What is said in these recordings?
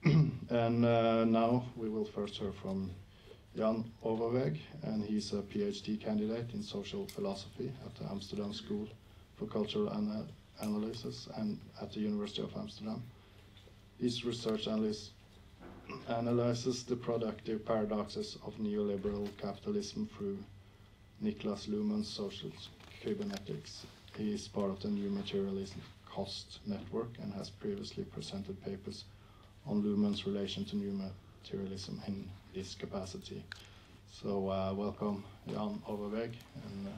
And now we will first hear from Jan Overwijk, and he's a PhD candidate in social philosophy at the Amsterdam School for Cultural Analysis and at the University of Amsterdam. His research analyzes the productive paradoxes of neoliberal capitalism through Niklas Luhmann's social Cybernetics. He is part of the New Materialism Cost Network and has previously presented papers on Luhmann's relation to new materialism in this capacity. So welcome, Jan Overwijk. And,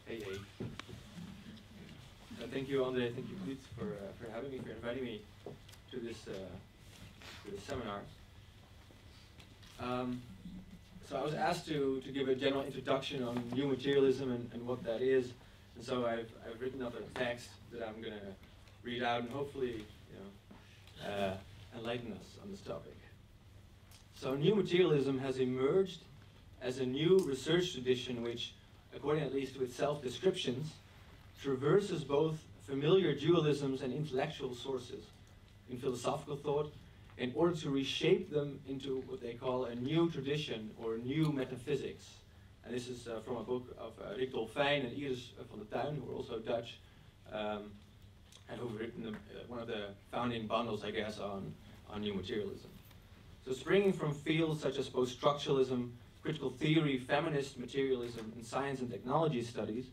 Hey. Thank you, Andre. Thank you, Knut, for having me, for inviting me to this seminar. So I was asked to give a general introduction on new materialism and what that is, and so I've written up a text that I'm going to read out and hopefully enlighten us on this topic. So new materialism has emerged as a new research tradition which, according at least to its self-descriptions, traverses both familiar dualisms and intellectual sources in philosophical thought in order to reshape them into what they call a new tradition or new metaphysics. And this is from a book of Rick Dolfijn and Iris van der Tuin, who are also Dutch, and who've written one of the founding bundles, I guess, on new materialism. So springing from fields such as post-structuralism, critical theory, feminist materialism, and science and technology studies,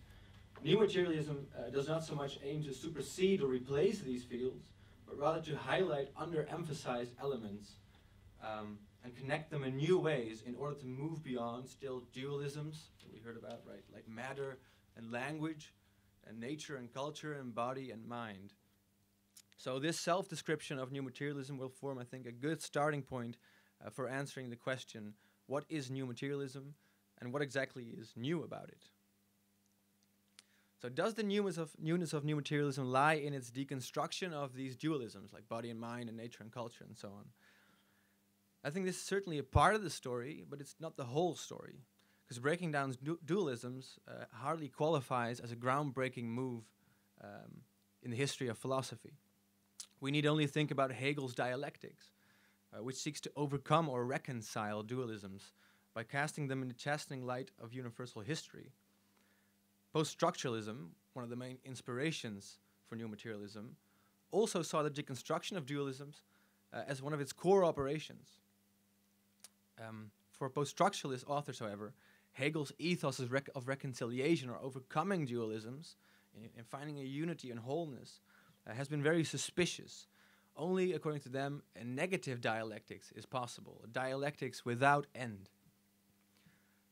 new materialism does not so much aim to supersede or replace these fields, but rather to highlight underemphasized elements and connect them in new ways in order to move beyond still dualisms that we heard about, right? Like matter and language, and nature and culture, and body and mind. So this self-description of new materialism will form, I think, a good starting point for answering the question, what is new materialism, and what exactly is new about it? So does the newness of new materialism lie in its deconstruction of these dualisms, like body and mind and nature and culture and so on? I think this is certainly a part of the story, but it's not the whole story, because breaking down dualisms hardly qualifies as a groundbreaking move in the history of philosophy. We need only think about Hegel's dialectics, which seeks to overcome or reconcile dualisms by casting them in the chastening light of universal history. Post-structuralism, one of the main inspirations for new materialism, also saw the deconstruction of dualisms as one of its core operations. For post-structuralist authors, however, Hegel's ethos of reconciliation or overcoming dualisms and finding a unity and wholeness has been very suspicious. Only, according to them, a negative dialectics is possible, a dialectics without end.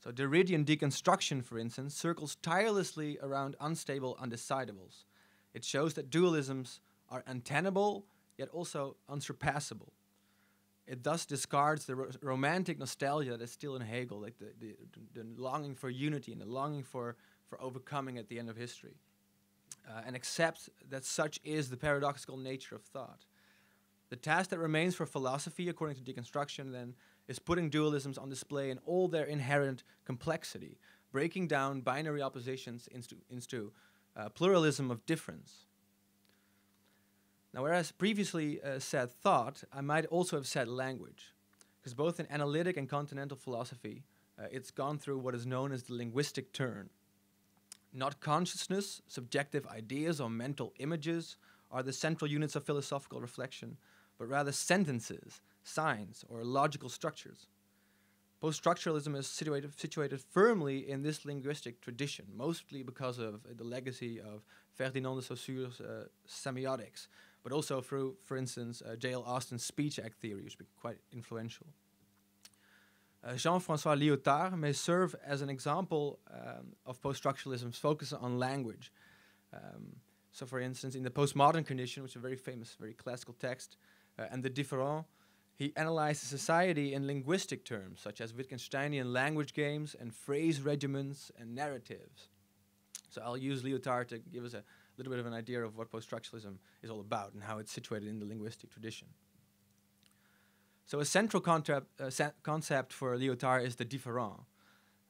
So Derridian deconstruction, for instance, circles tirelessly around unstable undecidables. It shows that dualisms are untenable, yet also unsurpassable. It thus discards the romantic nostalgia that is still in Hegel, like the longing for unity and the longing for overcoming at the end of history, and accepts that such is the paradoxical nature of thought. The task that remains for philosophy, according to deconstruction, then, is putting dualisms on display in all their inherent complexity, breaking down binary oppositions into pluralism of difference. Now, whereas previously said thought, I might also have said language, because both in analytic and continental philosophy, it's gone through what is known as the linguistic turn. Not consciousness, subjective ideas or mental images are the central units of philosophical reflection, but rather sentences, signs, or logical structures. Post-structuralism is situated firmly in this linguistic tradition, mostly because of the legacy of Ferdinand de Saussure's semiotics, but also through, for instance, J.L. Austin's speech act theory, which has been quite influential. Jean-François Lyotard may serve as an example of post-structuralism's focus on language. So, for instance, in the postmodern condition, which is a very famous, very classical text, and the Différent, he analyzed society in linguistic terms, such as Wittgensteinian language games and phrase regiments and narratives. So I'll use Lyotard to give us a little bit of an idea of what post-structuralism is all about and how it's situated in the linguistic tradition. So a central concept for Lyotard is the Différent.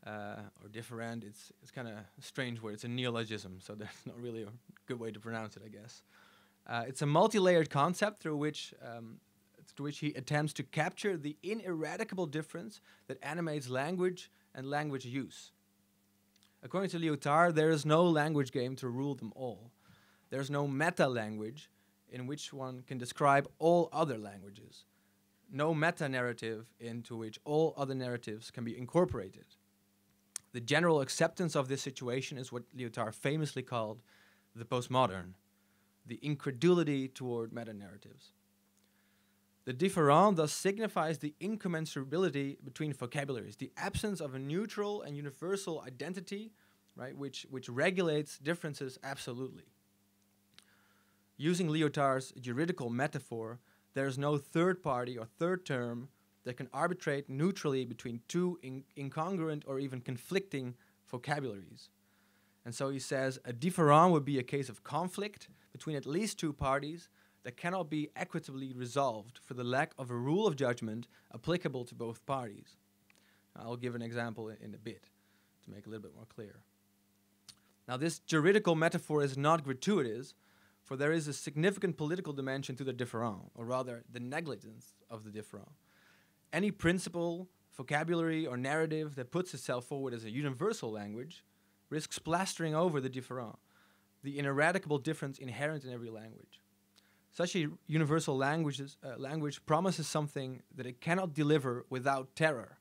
or different. It's kind of a strange word. It's a neologism, so there's not really a good way to pronounce it, I guess. It's a multi-layered concept through which he attempts to capture the ineradicable difference that animates language and language use. According to Lyotard, there is no language game to rule them all. There's no meta-language in which one can describe all other languages. No meta-narrative into which all other narratives can be incorporated. The general acceptance of this situation is what Lyotard famously called the postmodern, the incredulity toward meta-narratives. The différent thus signifies the incommensurability between vocabularies, the absence of a neutral and universal identity, right, which regulates differences absolutely. Using Lyotard's juridical metaphor, there is no third party or third term that can arbitrate neutrally between two incongruent or even conflicting vocabularies. And so he says a différent would be a case of conflict between at least two parties that cannot be equitably resolved for the lack of a rule of judgment applicable to both parties. I'll give an example in a bit to make it a little bit more clear. Now, this juridical metaphor is not gratuitous, for there is a significant political dimension to the différent, or rather the negligence of the différent. Any principle, vocabulary, or narrative that puts itself forward as a universal language risks plastering over the différent, the ineradicable difference inherent in every language. Such a universal language promises something that it cannot deliver without terror.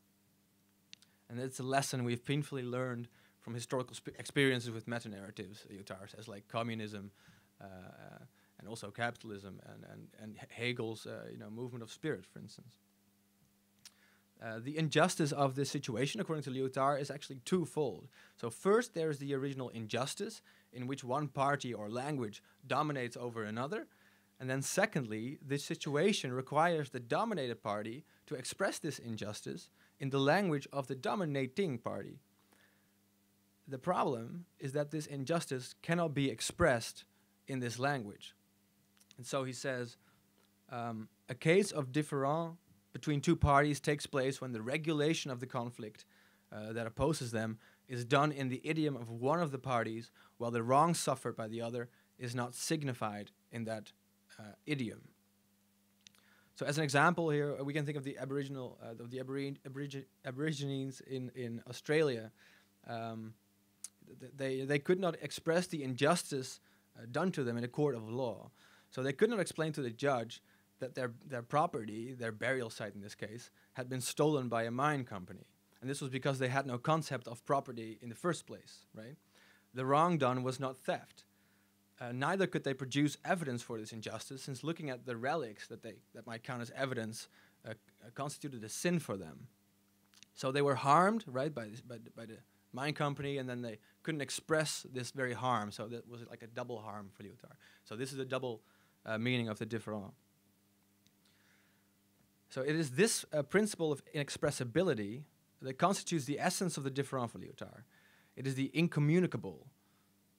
And it's a lesson we've painfully learned from historical experiences with meta-narratives, Lyotard says, like communism and also capitalism and Hegel's movement of spirit, for instance. The injustice of this situation, according to Lyotard, is actually twofold. So first, there is the original injustice, in which one party or language dominates over another. And then secondly, this situation requires the dominated party to express this injustice in the language of the dominating party. The problem is that this injustice cannot be expressed in this language. And so he says, a case of différent between two parties takes place when the regulation of the conflict that opposes them is done in the idiom of one of the parties, while the wrong suffered by the other is not signified in that idiom. So, as an example here, we can think of the Aborigines in Australia. They could not express the injustice done to them in a court of law, so they could not explain to the judge that their property, their burial site in this case, had been stolen by a mine company. And this was because they had no concept of property in the first place, right? The wrong done was not theft. Neither could they produce evidence for this injustice, since looking at the relics that might count as evidence constituted a sin for them. So they were harmed, right, by the mine company, and then they couldn't express this very harm. So that was like a double harm for Lyotard. So this is a double meaning of the différent. So it is this principle of inexpressibility that constitutes the essence of the différent for Lyotard. It is the incommunicable,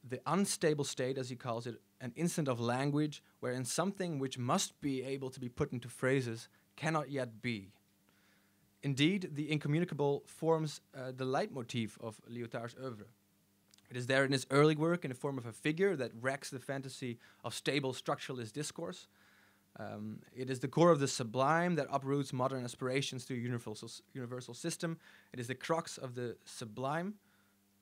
the unstable state, as he calls it, an instant of language wherein something which must be able to be put into phrases cannot yet be. Indeed, the incommunicable forms the leitmotif of Lyotard's oeuvre. It is there in his early work in the form of a figure that wrecks the fantasy of stable structuralist discourse. It is the core of the sublime that uproots modern aspirations to a universal system. It is the crux of the sublime,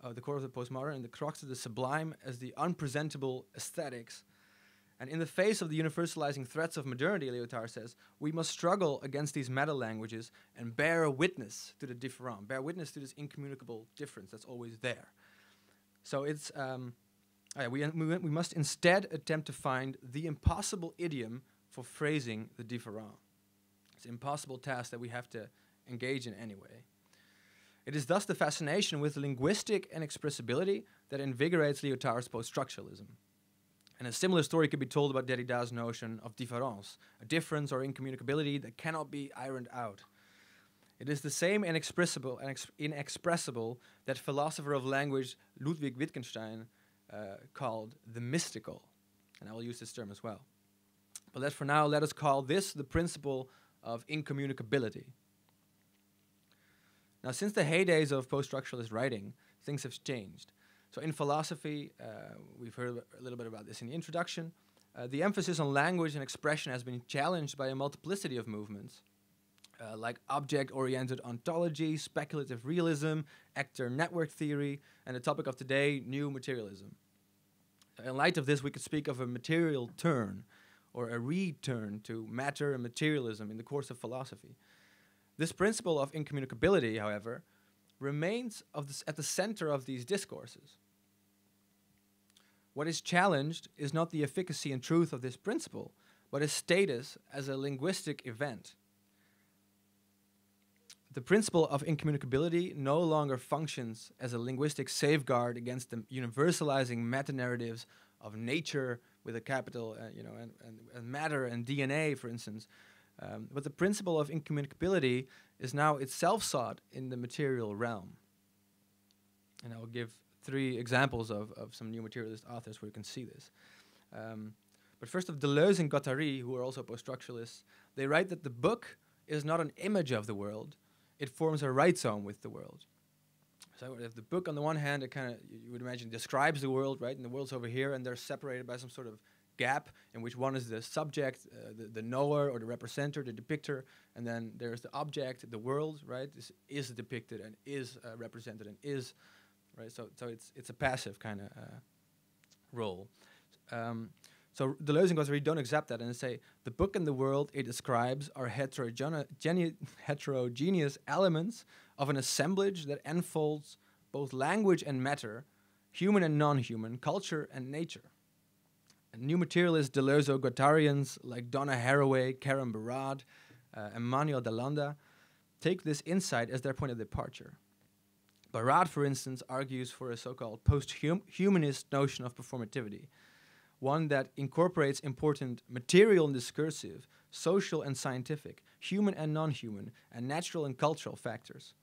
the core of the postmodern, and the crux of the sublime as the unpresentable aesthetics. And in the face of the universalizing threats of modernity, Lyotard says, we must struggle against these meta-languages and bear witness to the différent, bear witness to this incommunicable difference that's always there. So it's we must instead attempt to find the impossible idiom for phrasing the différent. It's an impossible task that we have to engage in anyway. It is thus the fascination with linguistic inexpressibility that invigorates Lyotard's post-structuralism. And a similar story could be told about Derrida's notion of différence, a difference or incommunicability that cannot be ironed out. It is the same inexpressible that philosopher of language Ludwig Wittgenstein called the mystical. And I will use this term as well. But for now, let us call this the principle of incommunicability. Now, since the heydays of post-structuralist writing, things have changed. So in philosophy, we've heard a little bit about this in the introduction, the emphasis on language and expression has been challenged by a multiplicity of movements, like object-oriented ontology, speculative realism, actor network theory, and the topic of today, new materialism. In light of this, we could speak of a material turn, or a return to matter and materialism in the course of philosophy. This principle of incommunicability, however, remains at the center of these discourses. What is challenged is not the efficacy and truth of this principle, but its status as a linguistic event. The principle of incommunicability no longer functions as a linguistic safeguard against the universalizing meta-narratives of nature with a capital, and matter and DNA, for instance. But the principle of incommunicability is now itself sought in the material realm. And I will give 3 examples of some new materialist authors where you can see this. But first of Deleuze and Guattari, who are also post-structuralists, they write that the book is not an image of the world, it forms a rhizome with the world. So if the book, on the one hand, it kind of, you would imagine, describes the world, right? And the world's over here, and they're separated by some sort of gap in which one is the subject, the knower or the representer, the depictor, and then there's the object, the world, right? This is depicted and is represented and is, right? So it's a passive kind of role. So Deleuze and Guattari don't accept that, and they say the book and the world it describes are heterogeneous elements of an assemblage that enfolds both language and matter, human and non-human, culture and nature. And new materialist Deleuze-Guattarians like Donna Haraway, Karen Barad, Emmanuel Delanda take this insight as their point of departure. Barad, for instance, argues for a so-called post-humanist notion of performativity, one that incorporates important material and discursive, social and scientific, human and non-human, and natural and cultural factors.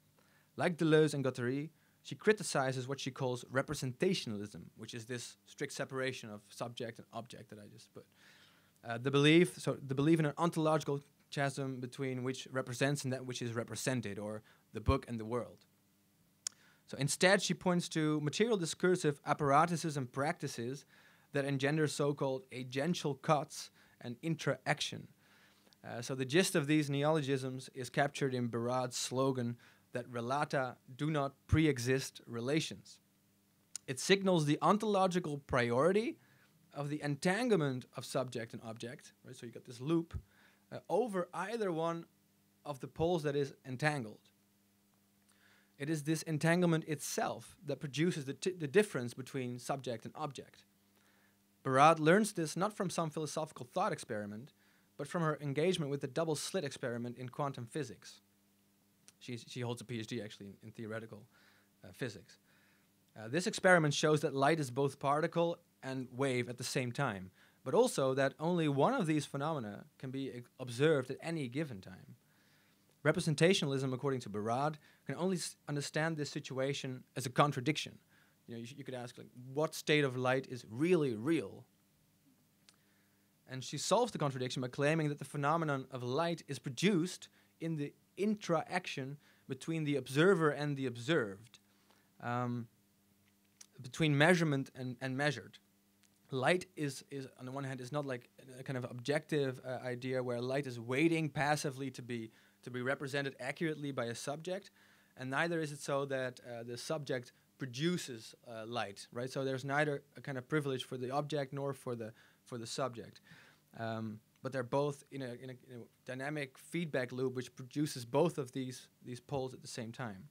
Like Deleuze and Guattari, she criticizes what she calls representationalism, which is this strict separation of subject and object that I just put. The belief in an ontological chasm between which represents and that which is represented, or the book and the world. So instead, she points to material discursive apparatuses and practices that engender so-called agential cuts and intra-action. So the gist of these neologisms is captured in Barad's slogan that relata do not pre-exist relations. It signals the ontological priority of the entanglement of subject and object, right? So you got this loop over either one of the poles that is entangled. It is this entanglement itself that produces the difference between subject and object. Barad learns this not from some philosophical thought experiment, but from her engagement with the double slit experiment in quantum physics. She holds a PhD actually in theoretical physics. This experiment shows that light is both particle and wave at the same time, but also that only one of these phenomena can be observed at any given time. Representationalism, according to Barad, can only understand this situation as a contradiction. You could ask, like, what state of light is really real? And she solves the contradiction by claiming that the phenomenon of light is produced in the intra-action between the observer and the observed, between measurement and measured. Light is, on the one hand, is not like a kind of objective idea where light is waiting passively to be represented accurately by a subject, and neither is it so that the subject produces light, right? So there's neither a kind of privilege for the object nor for the subject, but they're both in a dynamic feedback loop which produces both of these poles at the same time.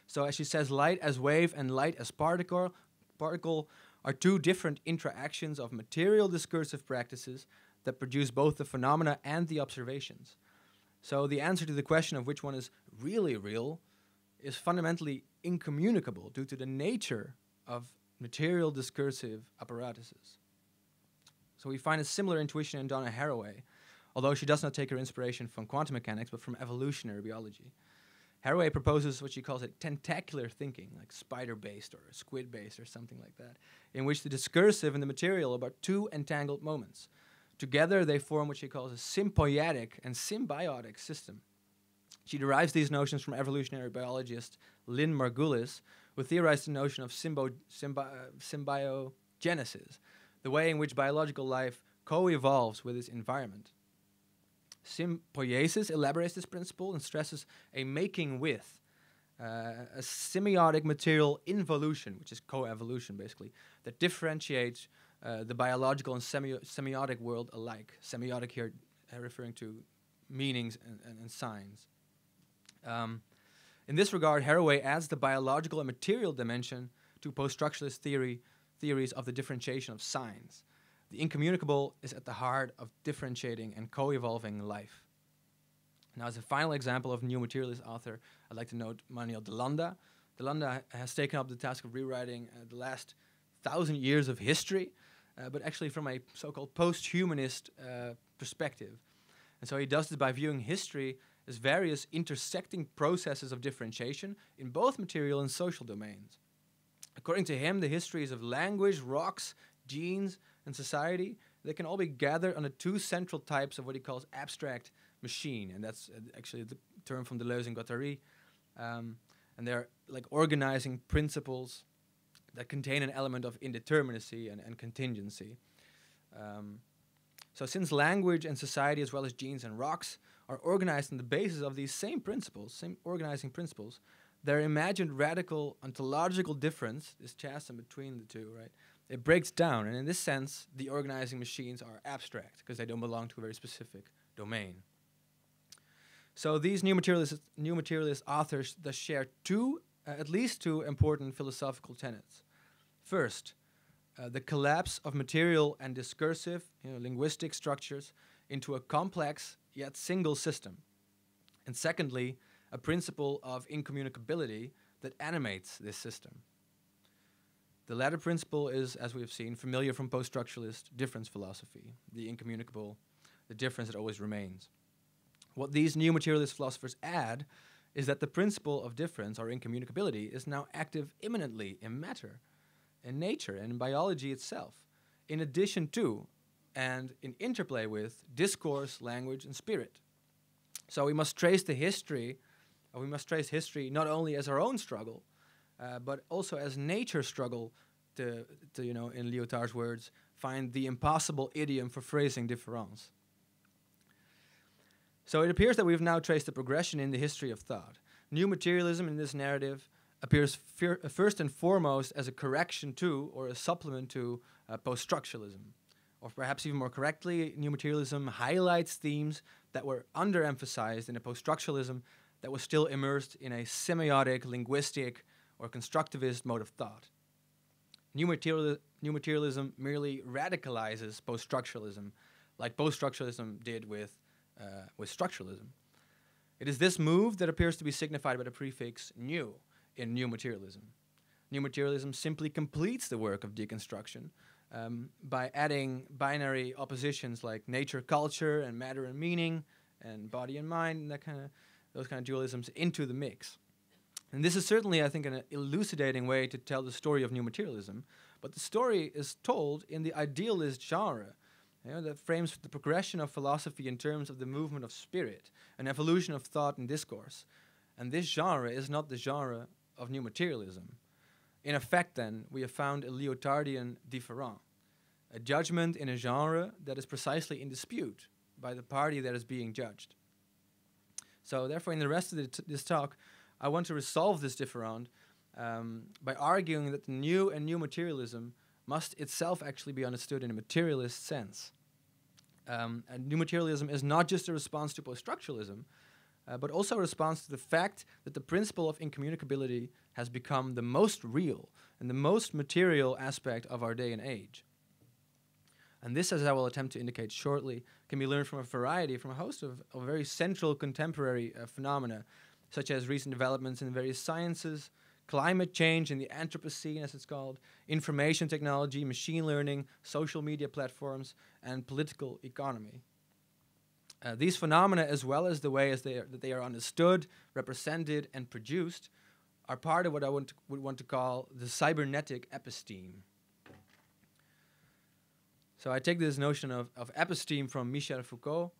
So as she says, light as wave and light as particle are two different interactions of material discursive practices that produce both the phenomena and the observations. So the answer to the question of which one is really real is fundamentally incommunicable due to the nature of material discursive apparatuses. So we find a similar intuition in Donna Haraway, although she does not take her inspiration from quantum mechanics but from evolutionary biology. Haraway proposes what she calls a tentacular thinking, like spider-based or squid-based or something like that, in which the discursive and the material are but two entangled moments. Together they form what she calls a symbiotic and symbiotic system. She derives these notions from evolutionary biologist Lynn Margulis, who theorized the notion of symbiogenesis, the way in which biological life co-evolves with its environment. Symbiosis elaborates this principle and stresses a making with, a semiotic material involution, which is co-evolution basically, that differentiates the biological and semiotic world alike. Semiotic here referring to meanings and signs. In this regard, Haraway adds the biological and material dimension to post-structuralist theories of the differentiation of signs. The incommunicable is at the heart of differentiating and co-evolving life. Now, as a final example of new materialist author, I'd like to note Manuel de Landa. De Landa has taken up the task of rewriting the last 1,000 years of history, but actually from a so-called post-humanist perspective. And so he does this by viewing history as various intersecting processes of differentiation in both material and social domains. According to him, the histories of language, rocks, genes, and society, they can all be gathered under two central types of what he calls abstract machine, and that's actually the term from Deleuze and Guattari. And they're like organizing principles that contain an element of indeterminacy and contingency. So since language and society, as well as genes and rocks, are organized on the basis of these same principles, same organizing principles, their imagined radical ontological difference, this chasm between the two, right, it breaks down. And in this sense, the organizing machines are abstract because they don't belong to a very specific domain. So these new materialist authors thus share at least two important philosophical tenets. First, the collapse of material and discursive, linguistic structures into a complex yet single system. And secondly, a principle of incommunicability that animates this system. The latter principle is, as we have seen, familiar from post-structuralist difference philosophy, the incommunicable, the difference that always remains. What these new materialist philosophers add is that the principle of difference or incommunicability is now active immanently in matter, in nature, and in biology itself, in addition to and in interplay with discourse, language, and spirit. So we must trace history not only as our own struggle, but also as nature's struggle to in Lyotard's words, find the impossible idiom for phrasing difference. So it appears that we've now traced the progression in the history of thought. New materialism in this narrative appears first and foremost as a correction to or a supplement to post-structuralism. Or perhaps even more correctly, new materialism highlights themes that were underemphasized in a post-structuralism that was still immersed in a semiotic, linguistic, or constructivist mode of thought. New materialism merely radicalizes post-structuralism, like post-structuralism did with structuralism. It is this move that appears to be signified by the prefix new in new materialism. New materialism simply completes the work of deconstruction by adding binary oppositions like nature, culture, and matter and meaning, and body and mind, and those kind of dualisms into the mix. And this is certainly, I think, an elucidating way to tell the story of new materialism, but the story is told in the idealist genre, that frames the progression of philosophy in terms of the movement of spirit, an evolution of thought and discourse. And this genre is not the genre of new materialism. In effect, then, we have found a Lyotardian différent, a judgment in a genre that is precisely in dispute by the party that is being judged. So, therefore, in the rest of this talk, I want to resolve this différent by arguing that the new and new materialism must itself actually be understood in a materialist sense. And new materialism is not just a response to post-structuralism, but also a response to the fact that the principle of incommunicability has become the most real and the most material aspect of our day and age. And this, as I will attempt to indicate shortly, can be learned from a host of very central contemporary phenomena, such as recent developments in various sciences, climate change in the Anthropocene, as it's called, information technology, machine learning, social media platforms, and political economy. These phenomena, as well as the way that they are understood, represented, and produced, are part of what I would want to call the cybernetic episteme. So I take this notion of episteme from Michel Foucault,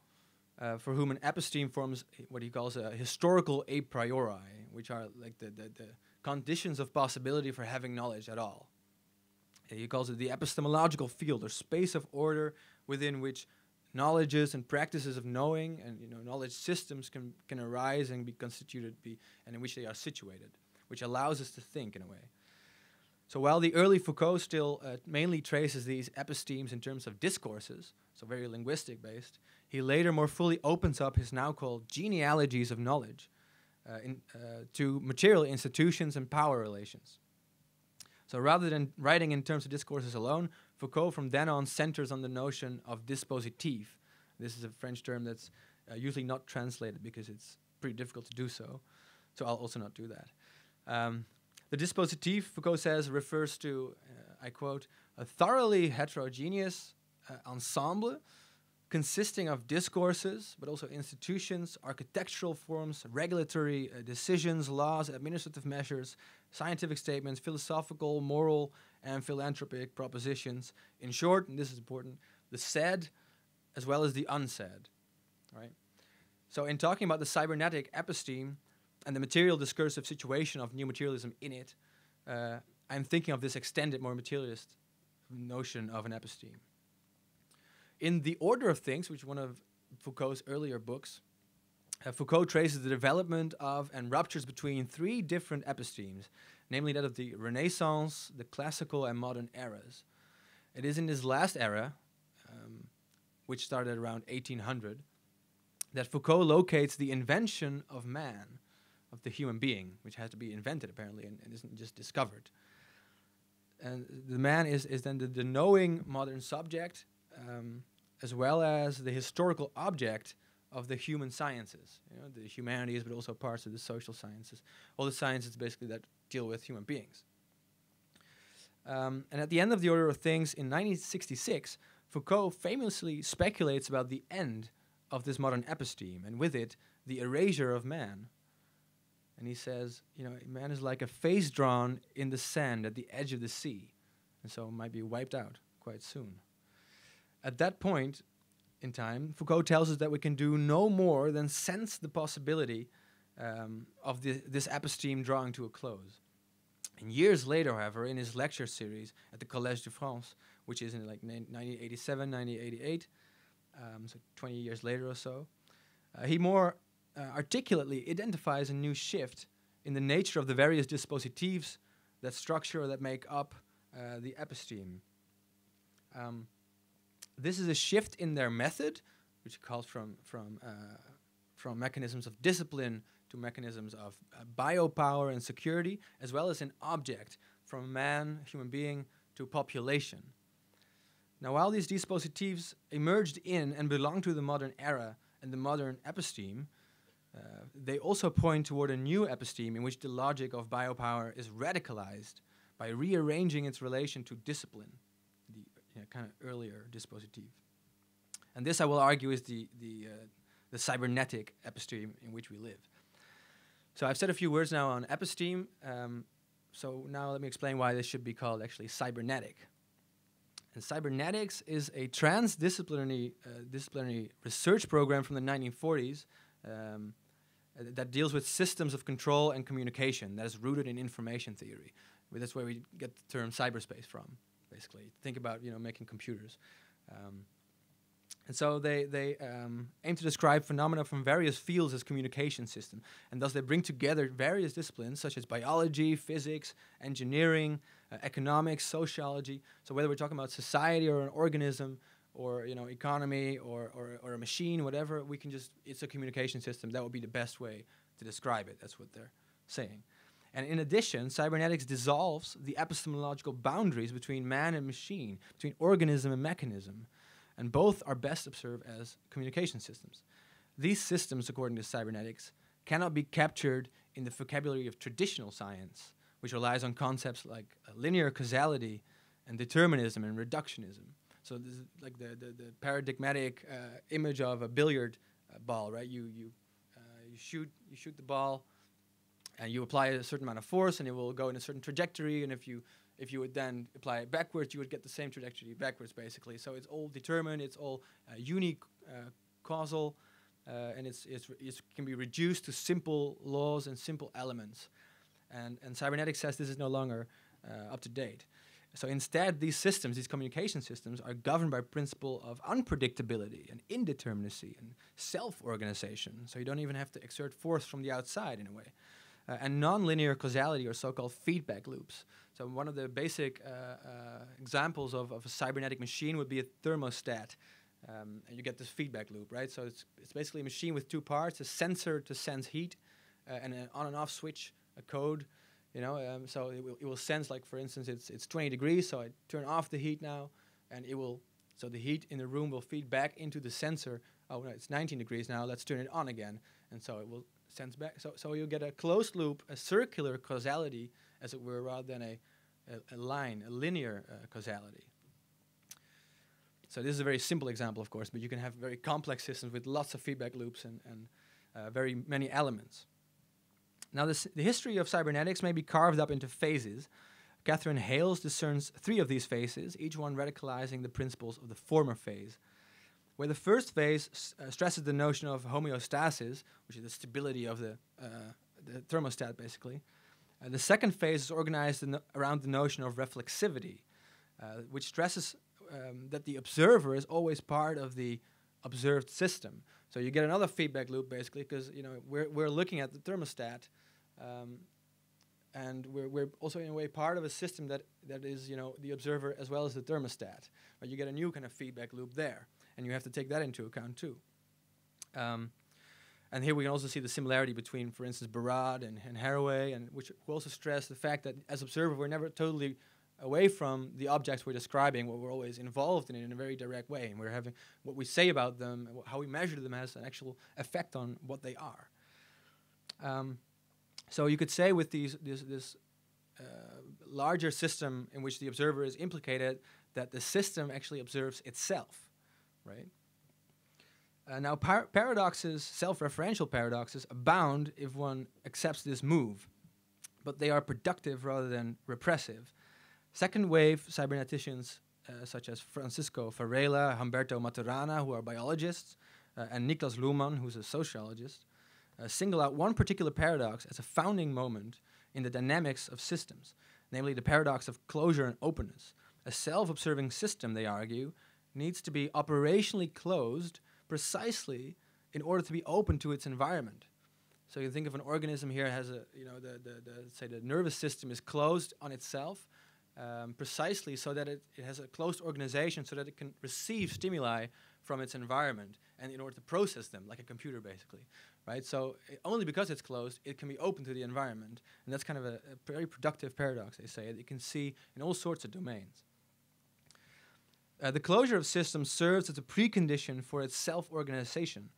for whom an episteme forms what he calls a historical a priori, which are like the conditions of possibility for having knowledge at all. He calls it the epistemological field, or space of order within which knowledges and practices of knowing and knowledge systems can arise and be constituted, and in which they are situated, which allows us to think in a way. So while the early Foucault still mainly traces these epistemes in terms of discourses, so very linguistic based, he later more fully opens up his now called genealogies of knowledge to material institutions and power relations. So rather than writing in terms of discourses alone, Foucault from then on centers on the notion of dispositif. This is a French term that's usually not translated because it's pretty difficult to do so. So I'll also not do that. The dispositif, Foucault says, refers to, I quote, a thoroughly heterogeneous ensemble consisting of discourses, but also institutions, architectural forms, regulatory decisions, laws, administrative measures, scientific statements, philosophical, moral, and philanthropic propositions. In short, and this is important, the said as well as the unsaid. Right? So in talking about the cybernetic episteme and the material discursive situation of new materialism in it, I'm thinking of this extended, more materialist notion of an episteme. In The Order of Things, which is one of Foucault's earlier books, Foucault traces the development of and ruptures between three different epistemes, namely that of the Renaissance, the classical, and modern eras. It is in this last era, which started around 1800, that Foucault locates the invention of man, of the human being, which has to be invented apparently and isn't just discovered. And the man is then the knowing modern subject, as well as the historical object of the human sciences, the humanities, but also parts of the social sciences, all the sciences basically that deal with human beings. And at the end of The Order of Things in 1966, Foucault famously speculates about the end of this modern episteme, and with it, the erasure of man. And he says, man is like a face drawn in the sand at the edge of the sea, and so might be wiped out quite soon. At that point in time, Foucault tells us that we can do no more than sense the possibility of this episteme drawing to a close. And years later, however, in his lecture series at the Collège de France, which is in like 1987, 1988, so 20 years later or so, he more articulately identifies a new shift in the nature of the various dispositifs that structure or that make up the episteme. This is a shift in their method, which calls from mechanisms of discipline to mechanisms of biopower and security, as well as an object from man, human being, to population. Now, while these dispositifs emerged in and belong to the modern era and the modern episteme, they also point toward a new episteme in which the logic of biopower is radicalized by rearranging its relation to discipline, the kind of earlier dispositif. And this, I will argue, is the cybernetic episteme in which we live. So I've said a few words now on episteme. So now let me explain why this should be called actually cybernetic. And cybernetics is a transdisciplinary disciplinary research program from the 1940s that deals with systems of control and communication that is rooted in information theory. That's where we get the term cyberspace from, basically. Think about making computers. And so they aim to describe phenomena from various fields as communication system, and thus they bring together various disciplines such as biology, physics, engineering, economics, sociology. So whether we're talking about society or an organism or economy or a machine, whatever, we can it's a communication system. That would be the best way to describe it. That's what they're saying. And in addition, cybernetics dissolves the epistemological boundaries between man and machine, between organism and mechanism. And both are best observed as communication systems. These systems, according to cybernetics, cannot be captured in the vocabulary of traditional science, which relies on concepts like linear causality and determinism and reductionism. So this is like the paradigmatic image of a billiard ball, right? You shoot the ball, and you apply a certain amount of force, and it will go in a certain trajectory. And if you would then apply it backwards, you would get the same trajectory backwards, basically. So it's all determined, it's all unique, causal, and it can be reduced to simple laws and simple elements. And cybernetics says this is no longer up to date. So instead, these systems, these communication systems, are governed by principle of unpredictability and indeterminacy and self-organization. So you don't even have to exert force from the outside in a way. And non-linear causality, or so-called feedback loops. So one of the basic examples of a cybernetic machine would be a thermostat. And you get this feedback loop, right? So it's basically a machine with two parts: a sensor to sense heat, and an on and off switch, a code. So it will sense, like, for instance, it's 20 degrees, so I turn off the heat now, and so the heat in the room will feed back into the sensor. Oh no, it's 19 degrees now, let's turn it on again, and so it will sense back. So you get a closed loop, a circular causality, as it were, rather than a linear causality. So this is a very simple example, of course, but you can have very complex systems with lots of feedback loops and very many elements. Now, the history of cybernetics may be carved up into phases. Catherine Hales discerns 3 of these phases, each one radicalizing the principles of the former phase. Where the first phase stresses the notion of homeostasis, which is the stability of the thermostat, basically. The second phase is organized around the notion of reflexivity, which stresses that the observer is always part of the observed system. So you get another feedback loop, basically, because we're looking at the thermostat, and we're also in a way part of a system that is the observer as well as the thermostat. But you get a new kind of feedback loop there, and you have to take that into account too. And here we can also see the similarity between, for instance, Barad and Haraway, and which also stress the fact that as observer we're never totally away from the objects we're describing. We're always involved in it in a very direct way, and we're having what we say about them, and how we measure them has an actual effect on what they are. So you could say with this larger system in which the observer is implicated, that the system actually observes itself, right? Now paradoxes, self-referential paradoxes, abound if one accepts this move, but they are productive rather than repressive. Second wave cyberneticians such as Francisco Varela, Humberto Maturana, who are biologists, and Niklas Luhmann, who's a sociologist, single out one particular paradox as a founding moment in the dynamics of systems, namely the paradox of closure and openness. A self-observing system, they argue, needs to be operationally closed precisely in order to be open to its environment. So you think of an organism here has the nervous system is closed on itself, precisely so that it has a closed organization so that it can receive stimuli from its environment, and in order to process them, like a computer basically, right? So only because it's closed, it can be open to the environment, and that's kind of a very productive paradox, they say, that you can see in all sorts of domains. The closure of systems serves as a precondition for its self-organization,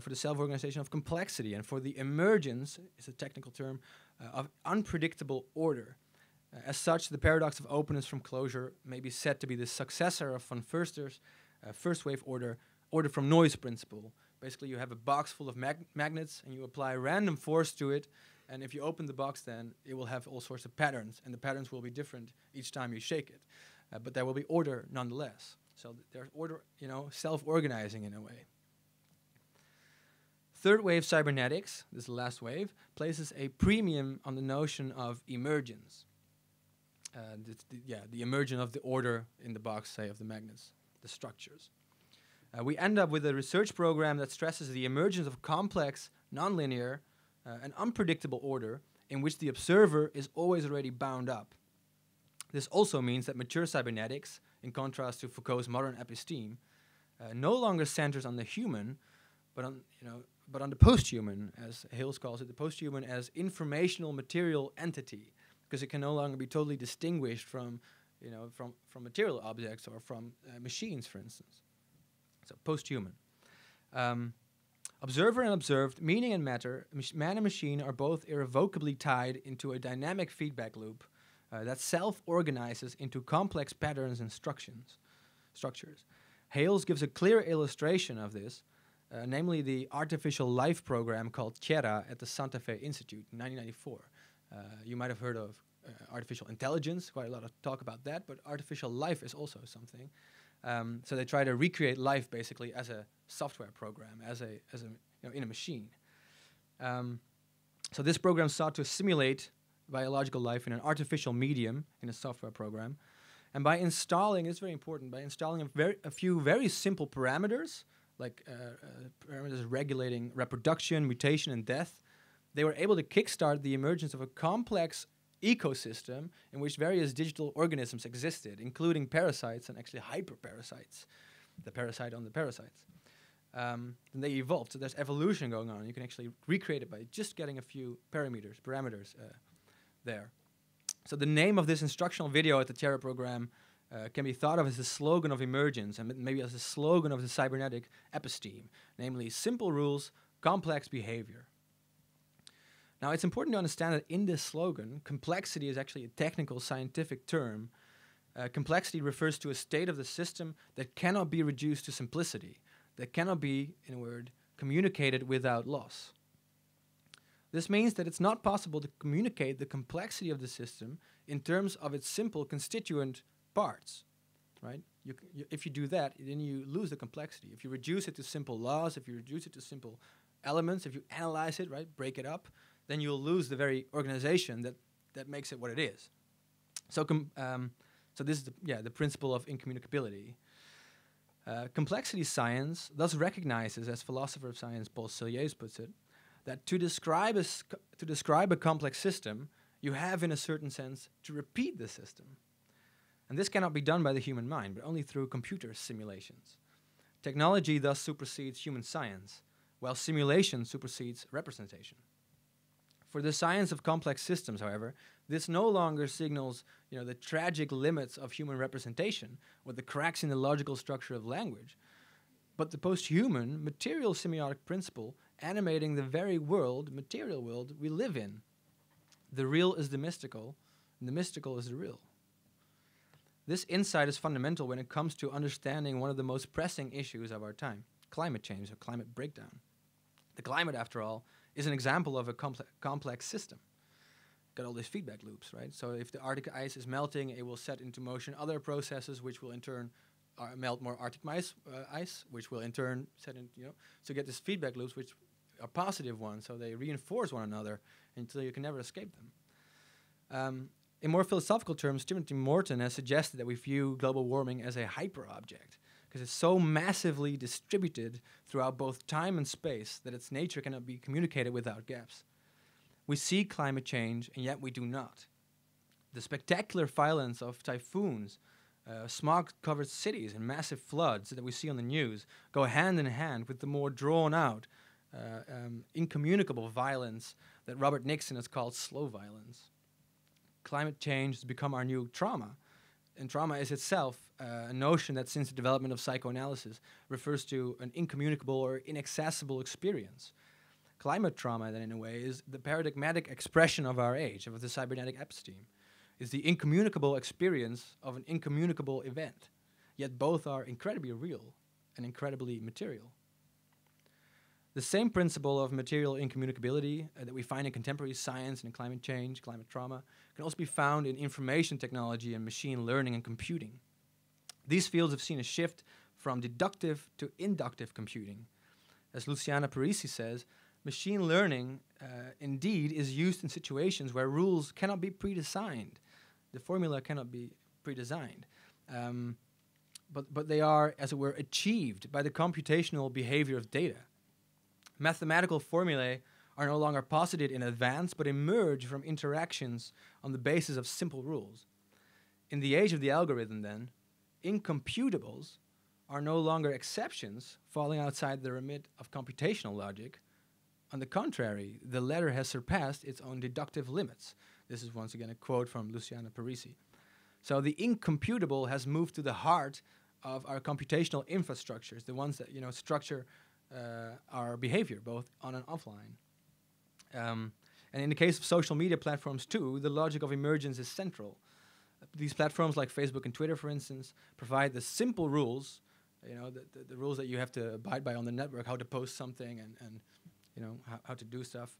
for the self-organization of complexity, and for the emergence, is a technical term, of unpredictable order. As such, the paradox of openness from closure may be said to be the successor of von Foerster's first-wave order from noise principle. Basically, you have a box full of magnets, and you apply random force to it, and if you open the box, then it will have all sorts of patterns, and the patterns will be different each time you shake it. But there will be order nonetheless. So there's order, self-organizing in a way. Third wave cybernetics, this is the last wave, places a premium on the notion of emergence. The emergence of the order in the box, say, of the magnets, the structures. We end up with a research program that stresses the emergence of complex, nonlinear, and unpredictable order in which the observer is always already bound up. This also means that mature cybernetics, in contrast to Foucault's modern episteme, no longer centers on the human, but on the post-human, as Hales calls it, the post-human as informational material entity, because it can no longer be totally distinguished from material objects or from machines, for instance. So post-human. Observer and observed, meaning and matter, man and machine are both irrevocably tied into a dynamic feedback loop that self-organizes into complex patterns and structures. Hales gives a clear illustration of this, namely the artificial life program called Terra at the Santa Fe Institute in 1994. You might have heard of artificial intelligence, quite a lot of talk about that, but artificial life is also something. So they try to recreate life basically as a software program, as a in a machine. So this program sought to simulate biological life in an artificial medium in a software program, and by installing, it's very important, by installing a few very simple parameters, like parameters regulating reproduction, mutation, and death, they were able to kickstart the emergence of a complex ecosystem in which various digital organisms existed, including parasites and actually hyperparasites, the parasite on the parasites. And they evolved, so there's evolution going on. You can actually recreate it by just getting a few parameters there. So the name of this instructional video at the Terra program can be thought of as the slogan of emergence, and maybe as the slogan of the cybernetic episteme, namely simple rules, complex behavior. Now, it's important to understand that in this slogan, complexity is actually a technical scientific term. Complexity refers to a state of the system that cannot be reduced to simplicity, that cannot be, in a word, communicated without loss. This means that it's not possible to communicate the complexity of the system in terms of its simple constituent parts, right? If you do that, then you lose the complexity. If you reduce it to simple laws, if you reduce it to simple elements, if you analyze it, right, break it up, then you'll lose the very organization that makes it what it is. So, so this is the principle of incommunicability. Complexity science thus recognizes, as philosopher of science Paul Selliers puts it, that to describe a complex system, you have, in a certain sense, to repeat the system. And this cannot be done by the human mind, but only through computer simulations. Technology thus supersedes human science, while simulation supersedes representation. For the science of complex systems, however, this no longer signals, the tragic limits of human representation or the cracks in the logical structure of language, but the post-human material semiotic principle animating the very material world we live in. The real is the mystical, and the mystical is the real. This insight is fundamental when it comes to understanding one of the most pressing issues of our time, climate change or climate breakdown. The climate, after all, is an example of a complex system. Got all these feedback loops, right? So if the Arctic ice is melting, it will set into motion other processes which will in turn melt more Arctic ice, which will in turn set in, so you get these feedback loops which are positive ones, so they reinforce one another until you can never escape them. In more philosophical terms, Timothy Morton has suggested that we view global warming as a hyper-object, because it's so massively distributed throughout both time and space that its nature cannot be communicated without gaps. We see climate change, and yet we do not. The spectacular violence of typhoons, smog-covered cities, and massive floods that we see on the news go hand in hand with the more drawn-out, incommunicable violence that Robert Nixon has called slow violence. Climate change has become our new trauma, and trauma is itself a notion that, since the development of psychoanalysis, refers to an incommunicable or inaccessible experience. Climate trauma, then, in a way, is the paradigmatic expression of our age, of the cybernetic episteme. Is the incommunicable experience of an incommunicable event, yet both are incredibly real and incredibly material. The same principle of material incommunicability that we find in contemporary science and in climate change, climate trauma, can also be found in information technology and machine learning and computing. These fields have seen a shift from deductive to inductive computing. As Luciana Parisi says, machine learning indeed is used in situations where rules cannot be predesigned. The formula cannot be predesigned. But they are, as it were, achieved by the computational behavior of data. Mathematical formulae are no longer posited in advance, but emerge from interactions on the basis of simple rules. In the age of the algorithm, then, incomputables are no longer exceptions falling outside the remit of computational logic. On the contrary, the latter has surpassed its own deductive limits. This is once again a quote from Luciana Parisi. So the incomputable has moved to the heart of our computational infrastructures, the ones that structure our behavior, both on and offline. And in the case of social media platforms too, the logic of emergence is central. These platforms like Facebook and Twitter, for instance, provide the simple rules, the rules that you have to abide by on the network, how to post something and how to do stuff.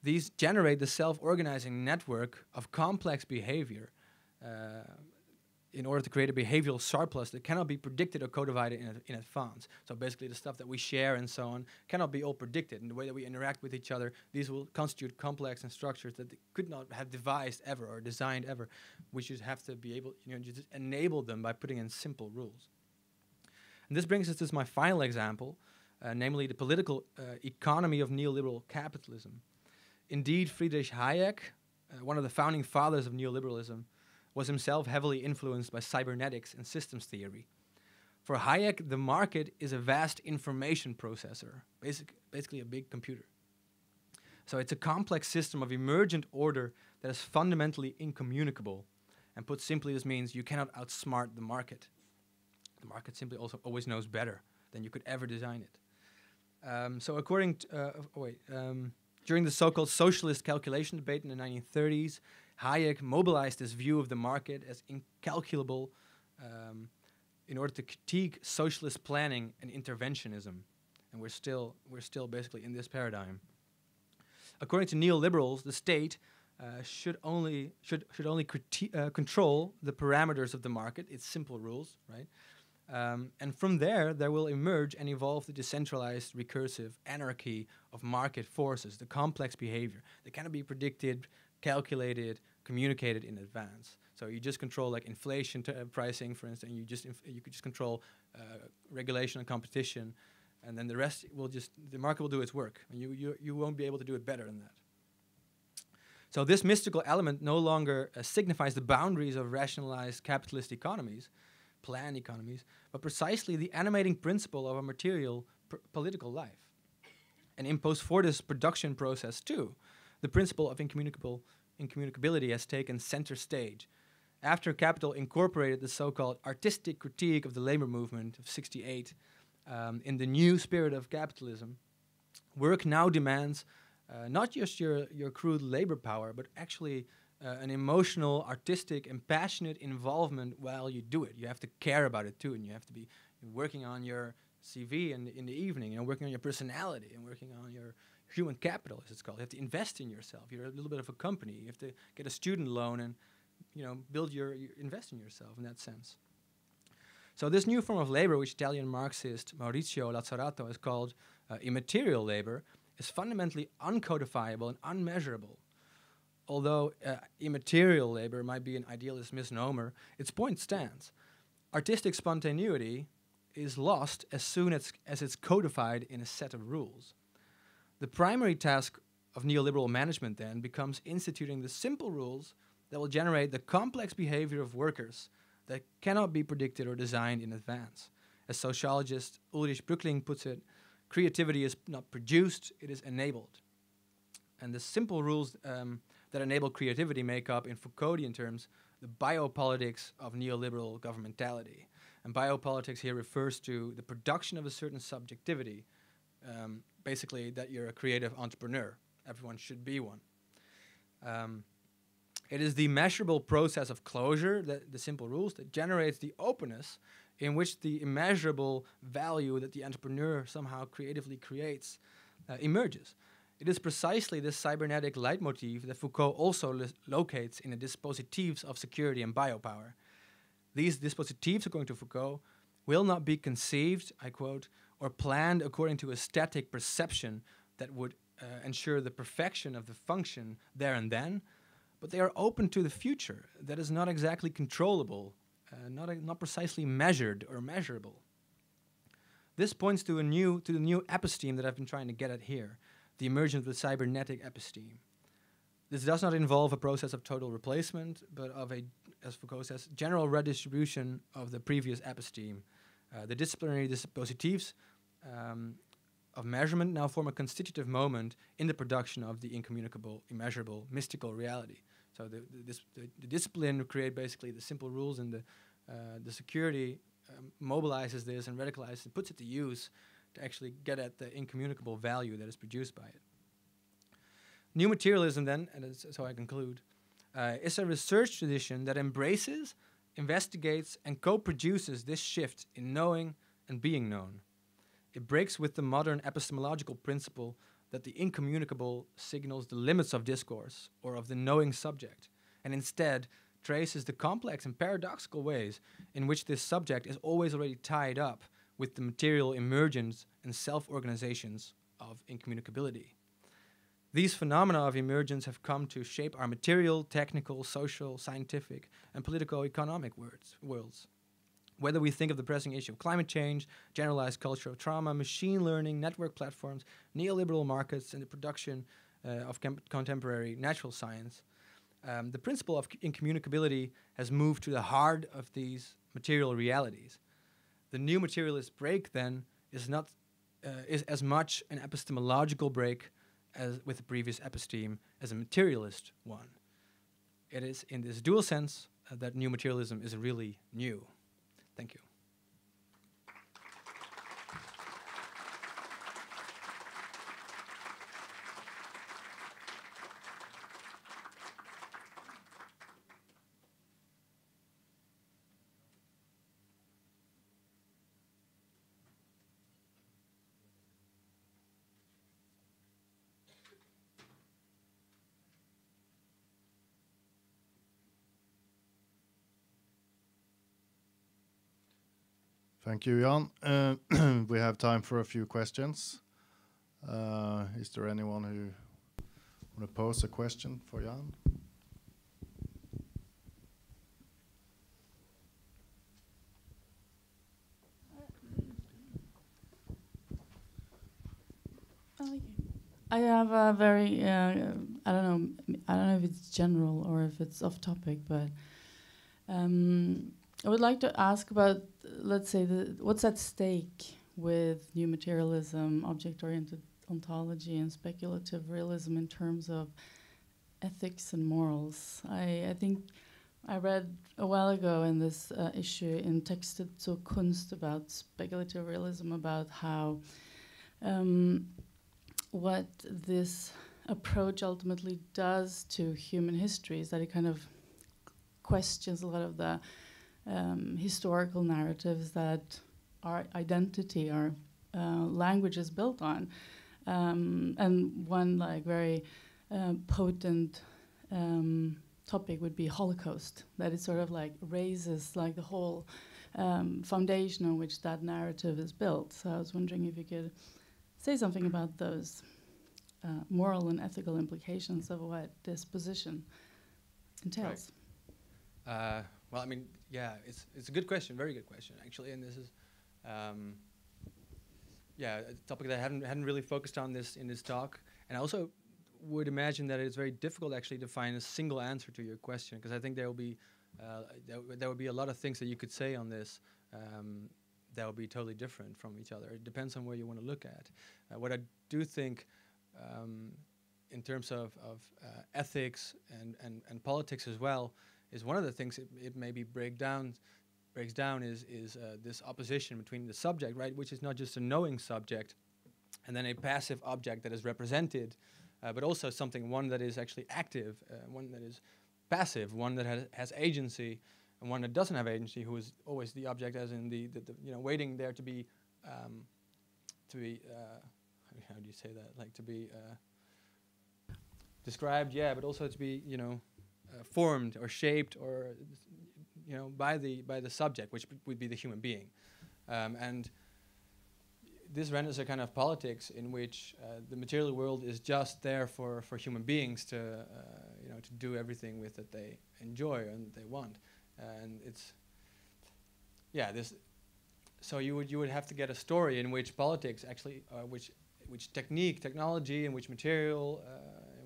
These generate the self-organizing network of complex behavior in order to create a behavioral surplus that cannot be predicted or codified in advance. So basically the stuff that we share and so on cannot be all predicted. And the way that we interact with each other, these will constitute complex and structures that they could not have devised ever or designed ever. We should have to be able, just enable them by putting in simple rules. And this brings us to my final example, namely the political economy of neoliberal capitalism. Indeed, Friedrich Hayek, one of the founding fathers of neoliberalism, was himself heavily influenced by cybernetics and systems theory. For Hayek, the market is a vast information processor, basically a big computer. So it's a complex system of emergent order that is fundamentally incommunicable. And put simply, this means you cannot outsmart the market. The market simply also always knows better than you could ever design it. So according to, during the so-called socialist calculation debate in the 1930s, Hayek mobilized this view of the market as incalculable in order to critique socialist planning and interventionism, and we're still basically in this paradigm. According to neoliberals, the state should only control the parameters of the market, its simple rules, right? And from there will emerge and evolve the decentralized, recursive anarchy of market forces, the complex behavior that cannot be predicted, calculated, communicated in advance. So you just control like inflation pricing, for instance. You could just control regulation and competition, and then the rest will the market will do its work, and you won't be able to do it better than that. So this mystical element no longer signifies the boundaries of rationalized capitalist economies, planned economies, but precisely the animating principle of a material political life. And in post-Fordist production process too, the principle of incommunicability has taken center stage. After Capital incorporated the so-called artistic critique of the labor movement of '68 in the new spirit of capitalism, work now demands not just your crude labor power, but actually an emotional, artistic, and passionate involvement while you do it. You have to care about it too, and you have to be working on your CV in the evening, working on your personality and working on your human capital, as it's called. You have to invest in yourself. You're a little bit of a company. You have to get a student loan and invest in yourself in that sense. So this new form of labor, which Italian Marxist Maurizio Lazzarato has called immaterial labor, is fundamentally uncodifiable and unmeasurable. Although immaterial labor might be an idealist misnomer, its point stands. Artistic spontaneity is lost as soon as it's codified in a set of rules. The primary task of neoliberal management then becomes instituting the simple rules that will generate the complex behavior of workers that cannot be predicted or designed in advance. As sociologist Ulrich Brückling puts it, creativity is not produced, it is enabled. And the simple rules that enable creativity make up, in Foucauldian terms, the biopolitics of neoliberal governmentality. And biopolitics here refers to the production of a certain subjectivity, basically that you're a creative entrepreneur. Everyone should be one. It is the measurable process of closure, the simple rules, that generates the openness in which the immeasurable value that the entrepreneur somehow creatively creates emerges. It is precisely this cybernetic leitmotif that Foucault also locates in the dispositives of security and biopower. These dispositives, according to Foucault, will not be conceived, I quote, or planned according to a static perception that would ensure the perfection of the function there and then, but they are open to the future that is not exactly controllable, not precisely measured or measurable. This points to the new episteme that I've been trying to get at here, the emergence of the cybernetic episteme. This does not involve a process of total replacement, but of a, as Foucault says, general redistribution of the previous episteme. The disciplinary dispositives of measurement now form a constitutive moment in the production of the incommunicable, immeasurable, mystical reality. So the discipline create basically the simple rules, and the security mobilizes this and radicalizes and puts it to use to actually get at the incommunicable value that is produced by it. New materialism then, and so I conclude, is a research tradition that embraces, investigates, and co-produces this shift in knowing and being known. It breaks with the modern epistemological principle that the incommunicable signals the limits of discourse or of the knowing subject, and instead traces the complex and paradoxical ways in which this subject is always already tied up with the material emergence and self-organizations of incommunicability. These phenomena of emergence have come to shape our material, technical, social, scientific, and politico-economic worlds. Whether we think of the pressing issue of climate change, generalized culture of trauma, machine learning, network platforms, neoliberal markets, and the production of contemporary natural science, the principle of incommunicability has moved to the heart of these material realities. The new materialist break, then, is as much an epistemological break as with the previous episteme as a materialist one. It is in this dual sense that new materialism is really new. Thank you. Thank you, Jan. We have time for a few questions. Is there anyone who want to pose a question for Jan? I have a very I don't know if it's general or if it's off topic, but I would like to ask about, let's say, what's at stake with new materialism, object-oriented ontology, and speculative realism in terms of ethics and morals. I think I read a while ago in this issue in Textet zur Kunst about speculative realism, about how what this approach ultimately does to human history is that it kind of questions a lot of the historical narratives that our identity, our language is built on. And one like very potent topic would be Holocaust, that it sort of like raises like the whole foundation on which that narrative is built. So I was wondering if you could say something about those moral and ethical implications of what this position entails. Right. Well, I mean, yeah, it's a good question, very good question, actually, and this is, a topic that I hadn't really focused on in this talk, and I also would imagine that it's very difficult actually to find a single answer to your question, because I think there will be a lot of things that you could say on this that will be totally different from each other. It depends on where you want to look at. What I do think, in terms of ethics and politics as well, is one of the things it maybe breaks down is this opposition between the subject, right, which is not just a knowing subject, and then a passive object that is represented, but also one that is actually active, one that is passive, one that has agency, and one that doesn't have agency, who is always the object, as in the waiting there to be how do you say that, like to be described, yeah, but also to be formed or shaped or by the subject, which would be the human being, and this renders a kind of politics in which the material world is just there for human beings to do everything with that they enjoy and they want, and it's this. So you would have to get a story in which politics actually, which technology, and which material.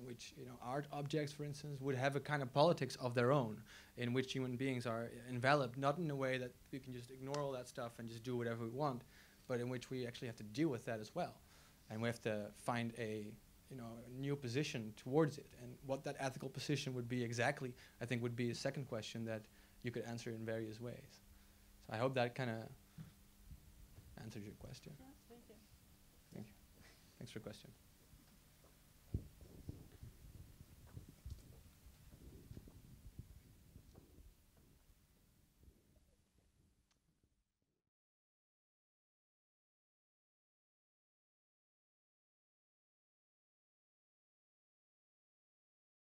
Which art objects, for instance, would have a kind of politics of their own, in which human beings are enveloped, not in a way that we can just ignore all that stuff and just do whatever we want, but in which we actually have to deal with that as well, and we have to find a new position towards it, and what that ethical position would be exactly, I think, would be a second question that you could answer in various ways. So I hope that kind of answers your question. Yeah, thank you. Thank you. Thanks for your question.